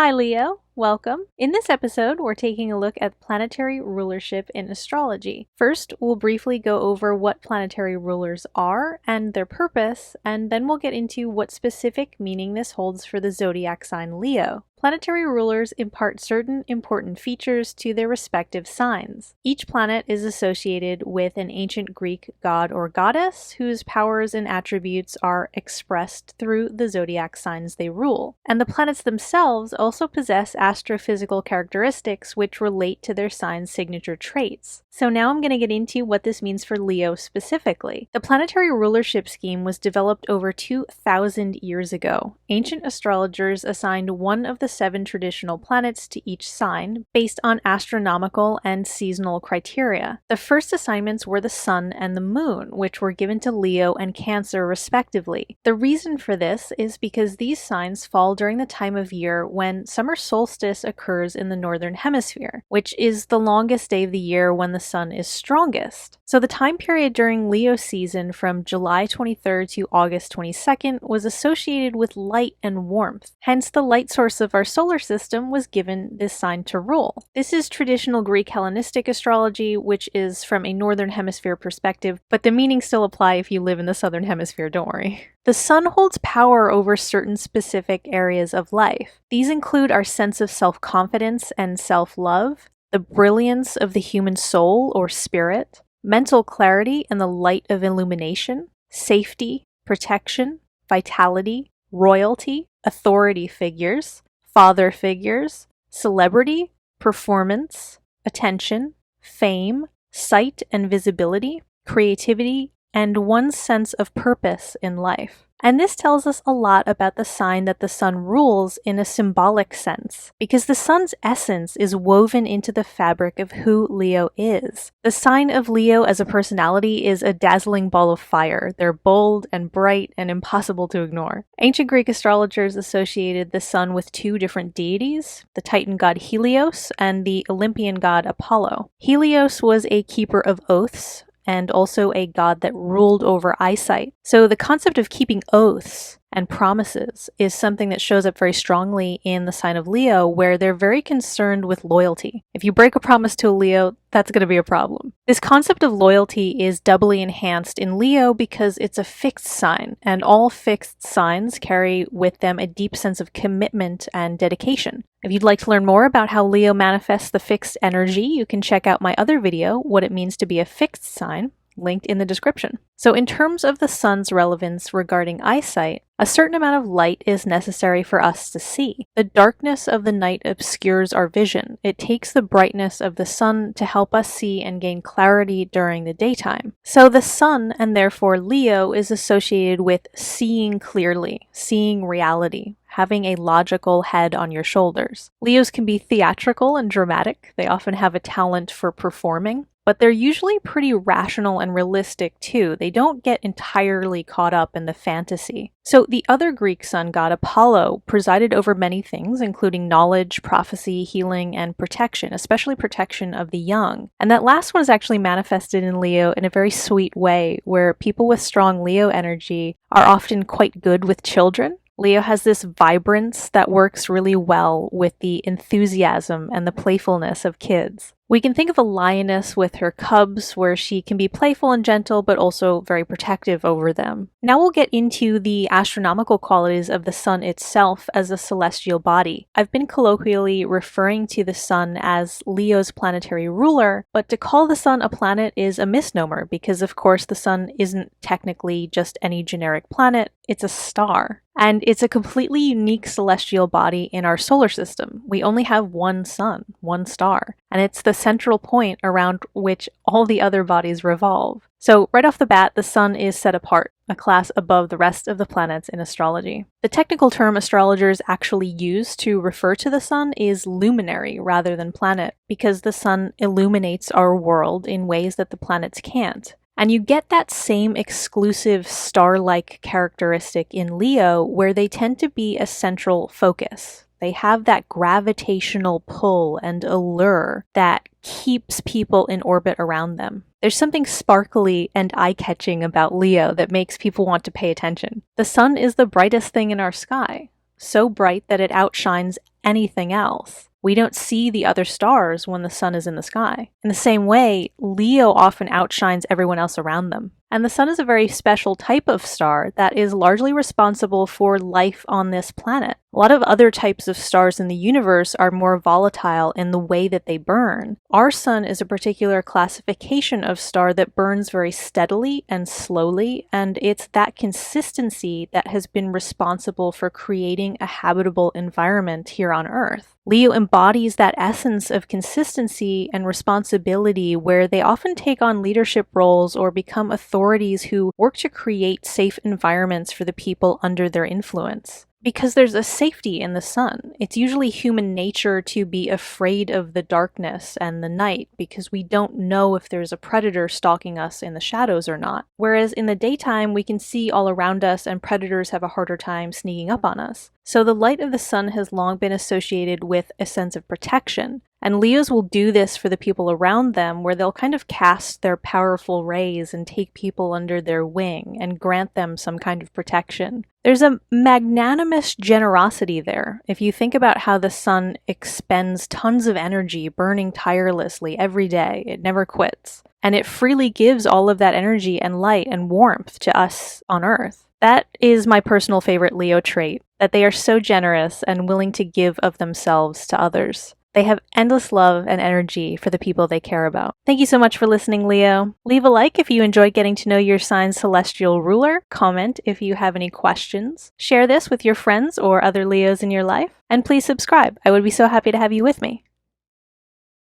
Hi Leo, welcome. In this episode, we're taking a look at planetary rulership in astrology. First, we'll briefly go over what planetary rulers are and their purpose, and then we'll get into what specific meaning this holds for the zodiac sign Leo. Planetary rulers impart certain important features to their respective signs. Each planet is associated with an ancient Greek god or goddess whose powers and attributes are expressed through the zodiac signs they rule. And the planets themselves also possess astrophysical characteristics which relate to their sign's signature traits. So now I'm going to get into what this means for Leo specifically. The planetary rulership scheme was developed over 2,000 years ago. Ancient astrologers assigned one of the 7 traditional planets to each sign based on astronomical and seasonal criteria. The first assignments were the Sun and the Moon, which were given to Leo and Cancer respectively. The reason for this is because these signs fall during the time of year when summer solstice occurs in the northern hemisphere, which is the longest day of the year when the sun is strongest. So the time period during Leo season from July 23rd to August 22nd was associated with light and warmth. Hence the light source of our solar system was given this sign to rule. This is traditional Greek Hellenistic astrology, which is from a northern hemisphere perspective, but the meanings still apply if you live in the southern hemisphere, don't worry. The sun holds power over certain specific areas of life. These include our sense of self-confidence and self-love, the brilliance of the human soul or spirit, mental clarity and the light of illumination, safety, protection, vitality, royalty, authority figures, father figures, celebrity, performance, attention, fame, sight and visibility, creativity, and one's sense of purpose in life. And this tells us a lot about the sign that the sun rules in a symbolic sense, because the sun's essence is woven into the fabric of who Leo is. The sign of Leo as a personality is a dazzling ball of fire. They're bold and bright and impossible to ignore. Ancient Greek astrologers associated the sun with 2 different deities, the Titan god Helios and the Olympian god Apollo. Helios was a keeper of oaths, and also a god that ruled over eyesight. So the concept of keeping oaths and promises is something that shows up very strongly in the sign of Leo, where they're very concerned with loyalty. If you break a promise to a Leo, that's going to be a problem. This concept of loyalty is doubly enhanced in Leo because it's a fixed sign, and all fixed signs carry with them a deep sense of commitment and dedication. If you'd like to learn more about how Leo manifests the fixed energy, you can check out my other video, What It Means to Be a Fixed Sign, linked in the description. So in terms of the sun's relevance regarding eyesight, a certain amount of light is necessary for us to see. The darkness of the night obscures our vision. It takes the brightness of the sun to help us see and gain clarity during the daytime. So the sun, and therefore Leo, is associated with seeing clearly, seeing reality, having a logical head on your shoulders. Leos can be theatrical and dramatic. They often have a talent for performing, but they're usually pretty rational and realistic too. They don't get entirely caught up in the fantasy. So the other Greek sun god Apollo presided over many things, including knowledge, prophecy, healing, and protection, especially protection of the young. And that last one is actually manifested in Leo in a very sweet way, where people with strong Leo energy are often quite good with children. Leo has this vibrance that works really well with the enthusiasm and the playfulness of kids. We can think of a lioness with her cubs, where she can be playful and gentle, but also very protective over them. Now we'll get into the astronomical qualities of the sun itself as a celestial body. I've been colloquially referring to the sun as Leo's planetary ruler, but to call the sun a planet is a misnomer, because of course the sun isn't technically just any generic planet, it's a star. And it's a completely unique celestial body in our solar system. We only have one sun, one star, and it's the central point around which all the other bodies revolve. So right off the bat, the sun is set apart, a class above the rest of the planets in astrology. The technical term astrologers actually use to refer to the sun is luminary rather than planet, because the sun illuminates our world in ways that the planets can't. And you get that same exclusive star-like characteristic in Leo, where they tend to be a central focus. They have that gravitational pull and allure that keeps people in orbit around them. There's something sparkly and eye-catching about Leo that makes people want to pay attention. The sun is the brightest thing in our sky, so bright that it outshines anything else. We don't see the other stars when the sun is in the sky. In the same way, Leo often outshines everyone else around them. And the sun is a very special type of star that is largely responsible for life on this planet. A lot of other types of stars in the universe are more volatile in the way that they burn. Our sun is a particular classification of star that burns very steadily and slowly, and it's that consistency that has been responsible for creating a habitable environment here on Earth. Leo embodies that essence of consistency and responsibility where they often take on leadership roles or become authorities who work to create safe environments for the people under their influence. Because there's a safety in the sun. It's usually human nature to be afraid of the darkness and the night because we don't know if there's a predator stalking us in the shadows or not. Whereas in the daytime, we can see all around us and predators have a harder time sneaking up on us. So the light of the sun has long been associated with a sense of protection. And Leos will do this for the people around them, where they'll kind of cast their powerful rays and take people under their wing and grant them some kind of protection. There's a magnanimous generosity there. If you think about how the sun expends tons of energy, burning tirelessly every day, it never quits. And it freely gives all of that energy and light and warmth to us on Earth. That is my personal favorite Leo trait, that they are so generous and willing to give of themselves to others. They have endless love and energy for the people they care about. Thank you so much for listening, Leo. Leave a like if you enjoyed getting to know your sign's celestial ruler. Comment if you have any questions. Share this with your friends or other Leos in your life. And please subscribe. I would be so happy to have you with me.